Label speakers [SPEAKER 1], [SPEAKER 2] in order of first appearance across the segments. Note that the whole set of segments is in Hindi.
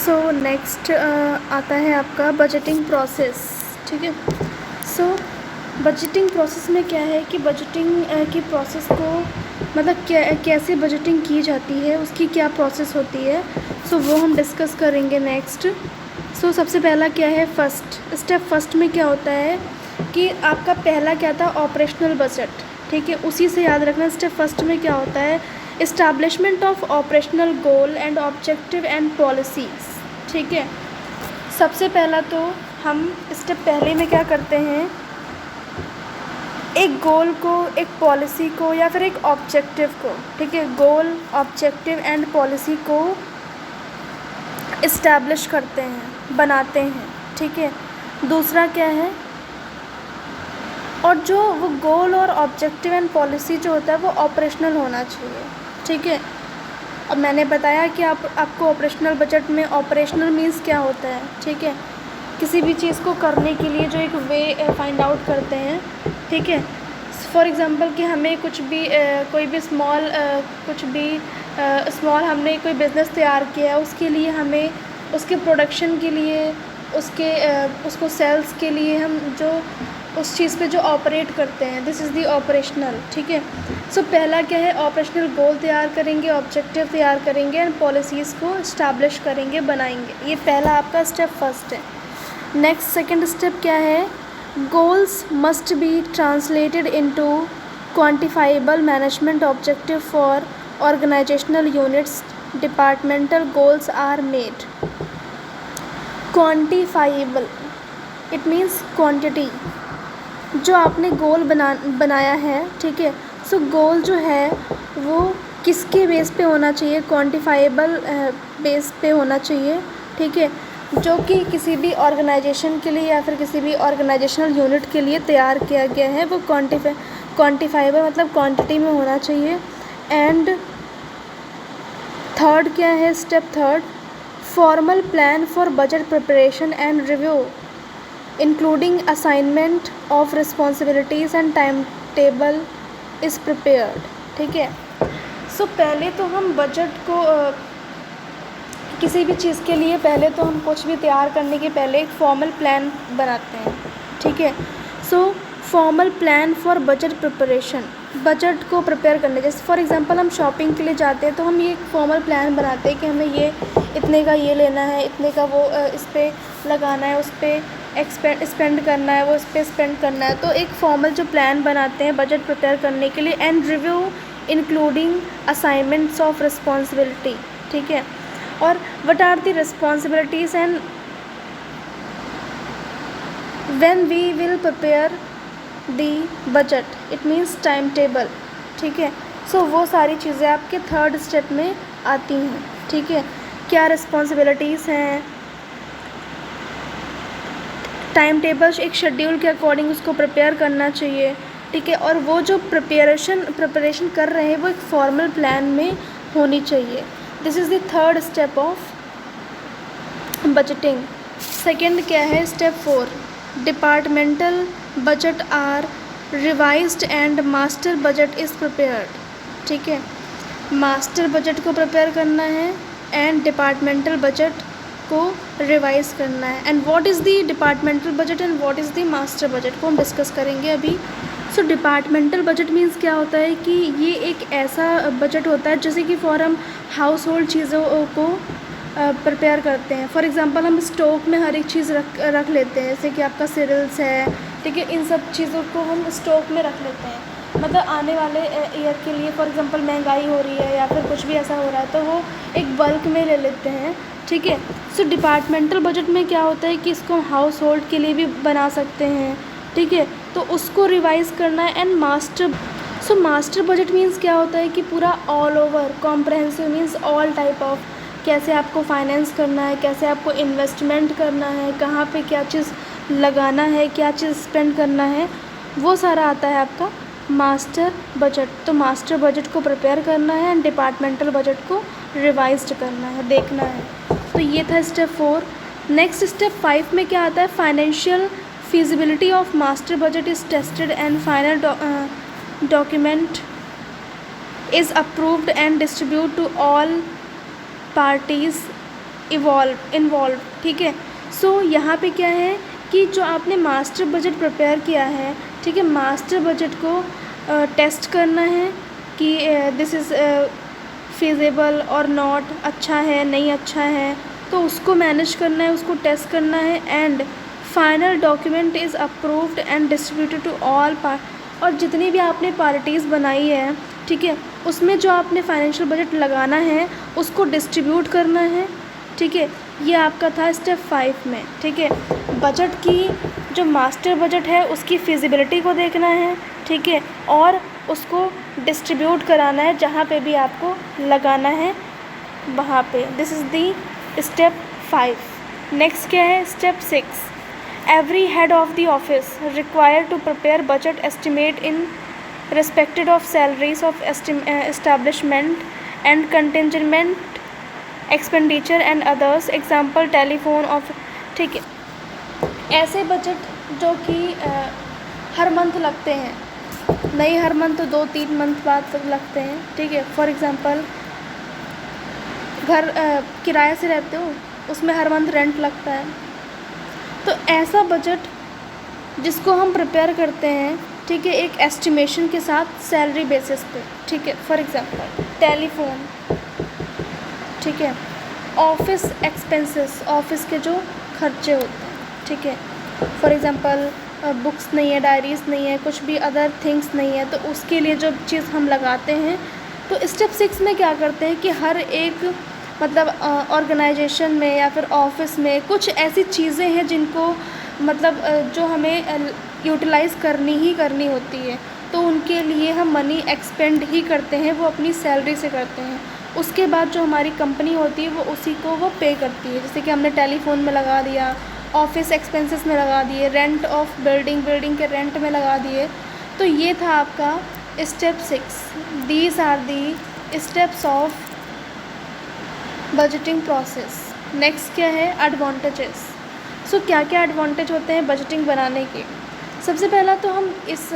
[SPEAKER 1] सो नेक्स्ट आता है आपका बजटिंग प्रोसेस। ठीक है। सो बजटिंग प्रोसेस में क्या है कि बजटिंग की प्रोसेस को मतलब कैसे बजटिंग की जाती है, उसकी क्या प्रोसेस होती है, सो वो हम डिस्कस करेंगे नेक्स्ट। सो सबसे पहला क्या है, स्टेप फर्स्ट में क्या होता है कि आपका पहला क्या था, ऑपरेशनल बजट। ठीक है, उसी से याद रखना। स्टेप फर्स्ट में क्या होता है, establishment of operational goal and objective and policies. ठीक है, सबसे पहला तो हम स्टेप पहले में क्या करते हैं, एक गोल को, एक पॉलिसी को या फिर एक ऑब्जेक्टिव को, ठीक है, गोल, ऑब्जेक्टिव एंड पॉलिसी को इस्टेब्लिश करते हैं, बनाते हैं। ठीक है, दूसरा क्या है, और जो वो गोल और ऑब्जेक्टिव एंड पॉलिसी जो होता है वो ऑपरेशनल होना चाहिए। ठीक है, अब मैंने बताया कि आपको ऑपरेशनल बजट में, ऑपरेशनल मीन्स क्या होता है। ठीक है, किसी भी चीज़ को करने के लिए जो एक वे फाइंड आउट करते हैं। ठीक है, फॉर एग्ज़ाम्पल कि हमें कुछ भी कोई भी स्मॉल हमने कोई बिज़नेस तैयार किया है, उसके लिए हमें उसके प्रोडक्शन के लिए, उसको सेल्स के लिए हम जो उस चीज़ पे जो ऑपरेट करते हैं, दिस इज़ दी ऑपरेशनल। ठीक है, सो पहला क्या है, ऑपरेशनल गोल तैयार करेंगे, ऑब्जेक्टिव तैयार करेंगे एंड पॉलिसीज़ को इस्टेब्लिश करेंगे, बनाएंगे। ये पहला आपका स्टेप फर्स्ट है। नेक्स्ट सेकंड स्टेप क्या है, goals must be translated into quantifiable management objective for organisational units, departmental goals are made quantifiable, it means quantity. जो आपने गोल बनाया है, ठीक है, सो गोल जो है वो किसके बेस पे होना चाहिए, क्वांटिफाइबल बेस पे होना चाहिए। ठीक है, जो कि किसी भी ऑर्गेनाइजेशन के लिए या फिर किसी भी ऑर्गेनाइजेशनल यूनिट के लिए तैयार किया गया है, वो क्वांटिफाइबल मतलब क्वांटिटी में होना चाहिए। एंड थर्ड क्या है, step third, formal plan for budget preparation and review including assignment of responsibilities and time table is prepared. ठीक है, सो पहले तो हम बजट को किसी भी चीज़ के लिए पहले तो हम कुछ भी तैयार करने के पहले एक फॉर्मल प्लान बनाते हैं। ठीक है, so formal plan for budget preparation, budget को प्रिपेयर करने, जैसे फॉर एग्जांपल हम शॉपिंग के लिए जाते हैं तो हम ये एक फॉर्मल प्लान बनाते हैं कि हमें ये इतने का ये लेना है, इतने का वो इस पर लगाना है, उस पर स्पेंड करना है, वो इस पर स्पेंड करना है। तो एक फॉर्मल जो प्लान बनाते हैं बजट प्रिपेयर करने के लिए। And review including assignments of responsibility. ठीक है, और what are the responsibilities and when we will prepare the budget, it means time table. ठीक है, सो वो सारी चीज़ें आपके थर्ड स्टेप में आती हैं। ठीक है, क्या रिस्पॉन्सिबिलिटीज़ हैं, टाइम टेबल एक शेड्यूल के अकॉर्डिंग उसको प्रिपेयर करना चाहिए। ठीक है, और वो जो प्रिपरेशन कर रहे हैं वो एक फॉर्मल प्लान में होनी चाहिए। This is the third step of budgeting. Second क्या है, step 4, departmental budget are revised and master budget is prepared. ठीक है, मास्टर बजट को प्रिपेयर करना है एंड डिपार्टमेंटल बजट को रिवाइज करना है। And what is the departmental budget and what is the master budget को हम डिस्कस करेंगे अभी। सो डिपार्टमेंटल बजट मीन्स क्या होता है कि ये एक ऐसा बजट होता है जैसे कि फॉर हम हाउस होल्ड चीज़ों को प्रिपेयर करते हैं। फॉर एग्जांपल हम स्टॉक में हर एक चीज़ रख लेते हैं, जैसे कि आपका सीरियल्स है। ठीक है, इन सब चीज़ों को हम स्टॉक में रख लेते हैं, मतलब आने वाले ईयर के लिए। फॉर एग्जांपल महंगाई हो रही है या फिर कुछ भी ऐसा हो रहा है तो वो एक बल्क में ले लेते हैं। ठीक है, सो डिपार्टमेंटल बजट में क्या होता है कि इसको हम हाउस होल्ड के लिए भी बना सकते हैं। ठीक है, तो उसको रिवाइज़ करना है। एंड मास्टर बजट मीन्स क्या होता है कि पूरा all over comprehensive means all type of, कैसे आपको फाइनेंस करना है, कैसे आपको इन्वेस्टमेंट करना है, कहाँ पे क्या चीज़ लगाना है, क्या चीज़ स्पेंड करना है, वो सारा आता है आपका मास्टर बजट। तो मास्टर बजट को प्रिपेयर करना है एंड डिपार्टमेंटल बजट को रिवाइज्ड करना है, देखना है। तो ये था स्टेप 4। नेक्स्ट स्टेप 5 में क्या आता है, financial feasibility of master budget is tested and final document is approved and distributed to all parties involve, ठीक है। सो यहाँ पे क्या है कि जो आपने मास्टर बजट प्रिपेयर किया है, ठीक है, मास्टर बजट को टेस्ट करना है कि दिस इज़ फिजिबल और नॉट, अच्छा है नहीं अच्छा है, तो उसको मैनेज करना है, उसको टेस्ट करना है। And final document is approved and distributed to all और जितनी भी आपने पार्टीज़ बनाई है, ठीक है, उसमें जो आपने फाइनेंशियल बजट लगाना है उसको डिस्ट्रीब्यूट करना है, ठीक है। ये आपका था स्टेप 5 में, ठीक है। बजट की जो मास्टर बजट है उसकी फिजिबिलिटी को देखना है, ठीक है, और उसको डिस्ट्रीब्यूट कराना है जहाँ पे भी आपको लगाना है वहाँ पे। This is the step 5। Next क्या है, step 6। Every head of the office required to prepare budget estimate in respected of salaries of establishment and contingent expenditure and others, example telephone of, ठीक है। ऐसे बजट जो कि हर मंथ लगते हैं, नहीं हर मंथ 2-3 मंथ बाद लगते हैं, ठीक है। फॉर एग्ज़ाम्पल घर किराए से रहते हो, उसमें हर मंथ रेंट लगता है, तो ऐसा बजट जिसको हम प्रिपेयर करते हैं, ठीक है, एक एस्टिमेशन के साथ सैलरी बेसिस पे, ठीक है। फॉर एग्ज़ाम्पल टेलीफोन, ठीक है, ऑफिस एक्सपेंसेस, ऑफिस के जो खर्चे होते हैं, ठीक है। फॉर एग्ज़ाम्पल बुक्स नहीं है, डायरीज़ नहीं है, कुछ भी अदर थिंग्स नहीं है, तो उसके लिए जो चीज़ हम लगाते हैं। तो स्टेप 6 में क्या करते हैं कि हर एक मतलब ऑर्गेनाइजेशन में या फिर ऑफिस में कुछ ऐसी चीज़ें हैं जिनको मतलब जो हमें यूटिलाइज़ करनी ही करनी होती है, तो उनके लिए हम मनी एक्सपेंड ही करते हैं, वो अपनी सैलरी से करते हैं। उसके बाद जो हमारी कंपनी होती है वो उसी को वो पे करती है, जैसे कि हमने टेलीफोन में लगा दिया, ऑफिस एक्सपेंसेस में लगा दिए, रेंट ऑफ बिल्डिंग के रेंट में लगा दिए। तो ये था आपका step 6। These are the steps of budgeting process. Next क्या है, एडवांटेजेस। सो क्या क्या एडवांटेज होते हैं बजटिंग बनाने के। सबसे पहला तो हम इस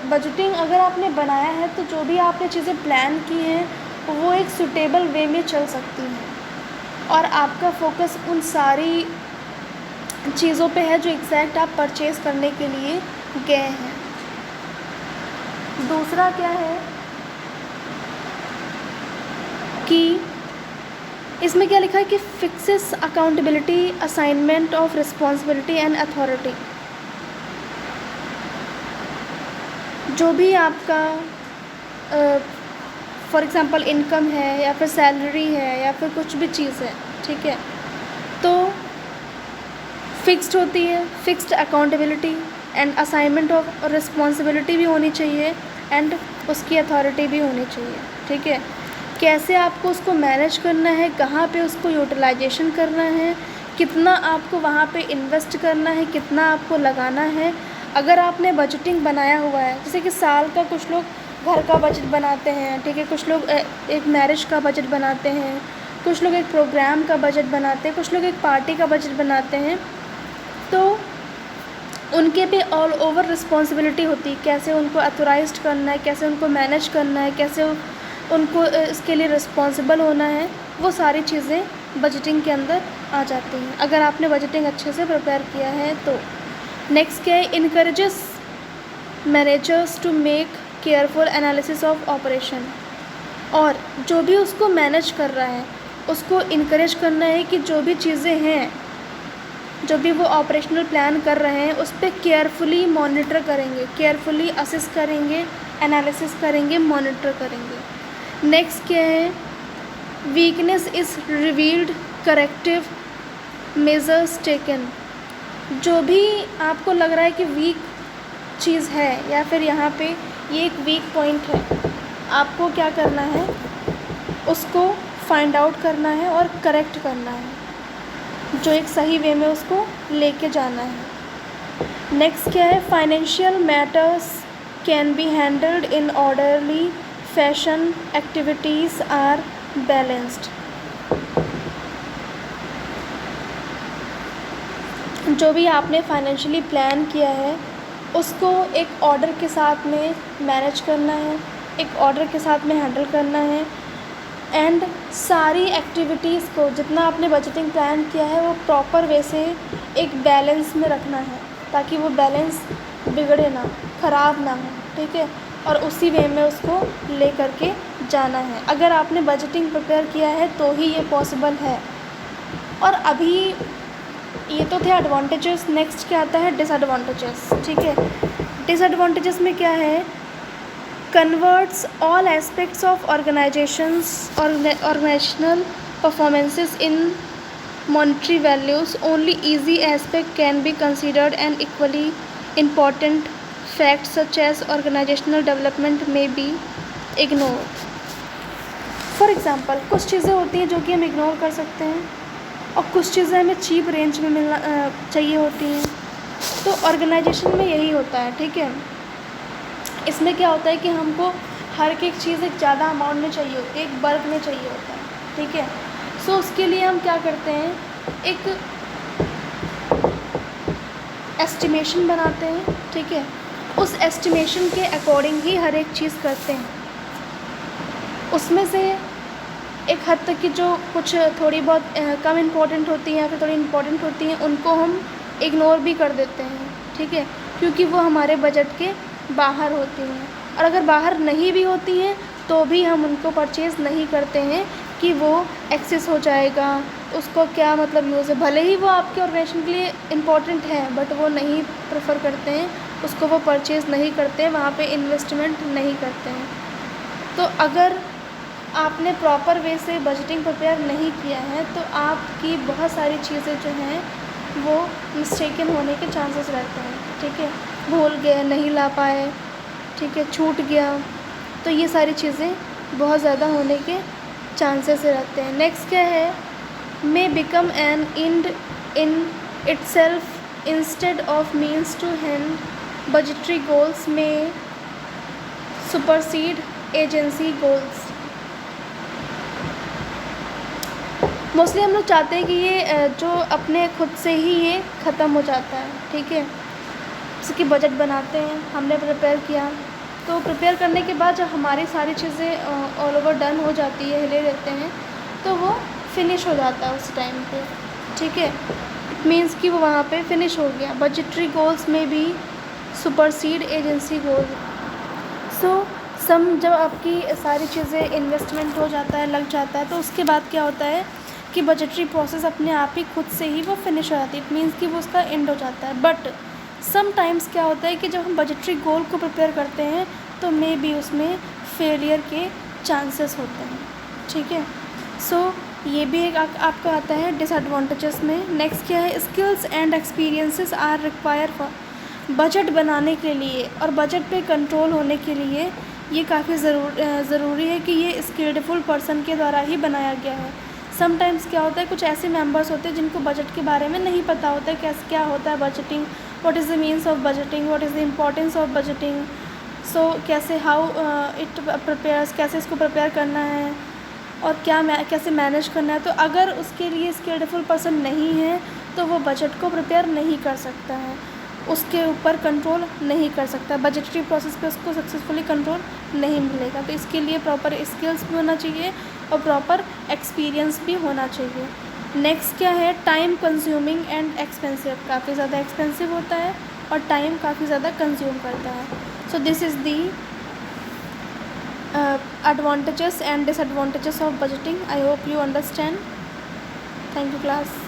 [SPEAKER 1] बजटिंग अगर आपने बनाया है तो जो भी आपने चीज़ें प्लान की हैं वो एक सूटेबल वे में चल सकती हैं और आपका फोकस उन सारी चीज़ों पे है जो एग्जैक्ट आप परचेज़ करने के लिए गए हैं। दूसरा क्या है कि इसमें क्या लिखा है कि fixes accountability, assignment of responsibility and authority. जो भी आपका फॉर एग्ज़ाम्पल इनकम है या फिर सैलरी है या फिर कुछ भी चीज़ है, ठीक है, तो फिक्स्ड होती है, fixed accountability and assignment of responsibility भी होनी चाहिए एंड उसकी अथॉरिटी भी होनी चाहिए, ठीक है। कैसे आपको उसको मैनेज करना है, कहाँ पे उसको यूटिलाइजेशन करना है, कितना आपको वहाँ पे इन्वेस्ट करना है, कितना आपको लगाना है। अगर आपने बजटिंग बनाया हुआ है, जैसे कि साल का कुछ लोग घर का बजट बनाते हैं, ठीक है, कुछ लोग एक मैरिज का बजट बनाते हैं, कुछ लोग एक प्रोग्राम का बजट बनाते हैं, कुछ लोग एक पार्टी का बजट बनाते हैं, तो उनके पे ऑल ओवर रिस्पॉन्सिबिलिटी होती है, कैसे उनको अथोराइज्ड करना है, कैसे उनको मैनेज करना है, कैसे उनको इसके लिए रिस्पॉन्सिबल होना है, वो सारी चीज़ें बजटिंग के अंदर आ जाती हैं अगर आपने बजटिंग अच्छे से प्रिपेयर किया है तो। नेक्स्ट क्या है, encourages managers to make careful analysis of operation. और जो भी उसको मैनेज कर रहा है उसको इनकरेज करना है कि जो भी चीज़ें हैं, जो भी वो ऑपरेशनल प्लान कर रहे हैं उस पर केयरफुली मॉनिटर करेंगे, केयरफुली असेस करेंगे, एनालिसिस करेंगे, मॉनिटर करेंगे। नेक्स्ट क्या है, weakness is revealed, corrective measures taken. जो भी आपको लग रहा है कि वीक चीज़ है या फिर यहाँ पे ये एक वीक पॉइंट है, आपको क्या करना है, उसको फाइंड आउट करना है और करेक्ट करना है, जो एक सही वे में उसको लेके जाना है। नेक्स्ट क्या है, financial matters can be handled in orderly fashion, activities are balanced. जो भी आपने फाइनेंशियली प्लान किया है उसको एक ऑर्डर के साथ में मैनेज करना है, एक ऑर्डर के साथ में हैंडल करना है। एंड सारी एक्टिविटीज़ को जितना आपने बजटिंग प्लान किया है वो प्रॉपर वे से एक बैलेंस में रखना है, ताकि वो बैलेंस बिगड़े ना, ख़राब ना हो, ठीक है, और उसी वे में उसको ले करके जाना है। अगर आपने बजटिंग प्रिपेयर किया है तो ही ये पॉसिबल है। और अभी ये तो थे एडवांटेजेस, नेक्स्ट क्या आता है डिसएडवांटेजेस, ठीक है। डिसएडवांटेजेस में क्या है, converts all aspects of organizational performances in monetary values. Only easy aspect can be considered, and equally important facts such as organizational development may be ignored. For example कुछ चीज़ें होती हैं जो कि हम इग्नोर कर सकते हैं, और कुछ चीज़ें हमें चीप रेंज में मिलना चाहिए होती हैं। तो ऑर्गेनाइजेशन में यही होता है, ठीक है। इसमें क्या होता है कि हमको हर एक चीज़ एक ज़्यादा अमाउंट में चाहिए होती है, एक बल्क में चाहिए होता है, ठीक है। सो उसके लिए हम क्या करते हैं, एक एस्टिमेशन बनाते हैं, ठीक है। उस एस्टिमेशन के अकॉर्डिंग ही हर एक चीज़ करते हैं। उसमें से एक हद तक की जो कुछ थोड़ी बहुत कम इम्पोर्टेंट होती हैं या फिर थोड़ी इम्पोर्टेंट होती हैं उनको हम इग्नोर भी कर देते हैं, ठीक है, क्योंकि वो हमारे बजट के बाहर होती हैं। और अगर बाहर नहीं भी होती हैं तो भी हम उनको परचेज़ नहीं करते हैं कि वो एक्सेस हो जाएगा, उसको क्या मतलब यूज़ है। भले ही वो आपके ऑर्गेनाइजेशन के लिए इम्पोर्टेंट है बट वो नहीं प्रेफर करते हैं, उसको वो परचेज़ नहीं करते हैं, वहाँ पे इन्वेस्टमेंट नहीं करते हैं। तो अगर आपने प्रॉपर वे से बजटिंग प्रिपेयर नहीं किया है तो आपकी बहुत सारी चीज़ें जो हैं वो मिस्टेकन होने के चांसेस रहते हैं, ठीक है। भूल गए, नहीं ला पाए, ठीक है, छूट गया, तो ये सारी चीज़ें बहुत ज़्यादा होने के चांसेस रहते हैं। नेक्स्ट क्या है, may become an end in itself instead of means to hand budgetary goals में सुपरसीड एजेंसी गोल्स। मोस्टली हम लोग चाहते हैं कि ये जो अपने खुद से ही ये ख़त्म हो जाता है, ठीक है। जैसे कि बजट बनाते हैं, हमने प्रिपेयर किया, तो प्रिपेयर करने के बाद जब हमारी सारी चीज़ें ऑल ओवर डन हो जाती है, हिले रहते हैं, तो वो फिनिश हो जाता है उस टाइम पे, ठीक है। इट मीन्स कि वो वहाँ पे फिनिश हो गया। बजटरी गोल्स में भी सुपरसीड एजेंसी गोल। सो जब आपकी सारी चीज़ें इन्वेस्टमेंट हो जाता है, लग जाता है, तो उसके बाद क्या होता है कि बजटरी प्रोसेस अपने आप ही खुद से ही वो फिनिश हो जाती है। इट मीन्स कि वो उसका एंड हो जाता है। बट समटाइम्स क्या होता है कि जब हम बजटरी गोल को प्रिपेयर करते हैं तो मे बी उसमें फेलियर के चांसेस होते हैं, ठीक है। सो ये भी एक आपका आता है डिसएडवांटेजेस में। नेक्स्ट क्या है, skills and experiences are require for budget बनाने के लिए और बजट पे कंट्रोल होने के लिए ये काफ़ी ज़रूरी है कि ये स्किल्डफुल पर्सन के द्वारा ही बनाया गया है। समटाइम्स क्या होता है, कुछ ऐसे मेंबर्स होते हैं जिनको बजट के बारे में नहीं पता होता है, कैसे क्या होता है budgeting, what is the means of budgeting, what is the importance of budgeting, so कैसे हाउ इट प्रिपेयर्स, कैसे इसको प्रिपेयर करना है और कैसे मैनेज करना है। तो अगर उसके लिए स्किल्डफुल पर्सन नहीं है तो वो बजट को प्रिपेयर नहीं कर सकता है, उसके ऊपर कंट्रोल नहीं कर सकता, बजटरी प्रोसेस पे उसको सक्सेसफुली कंट्रोल नहीं मिलेगा। तो इसके लिए प्रॉपर स्किल्स भी होना चाहिए और प्रॉपर एक्सपीरियंस भी होना चाहिए। नेक्स्ट क्या है, टाइम कंज्यूमिंग एंड एक्सपेंसिव। काफ़ी ज़्यादा एक्सपेंसिव होता है और टाइम काफ़ी ज़्यादा कंज्यूम करता है। So this is the advantages and disadvantages of budgeting. I hope you understand. Thank you class.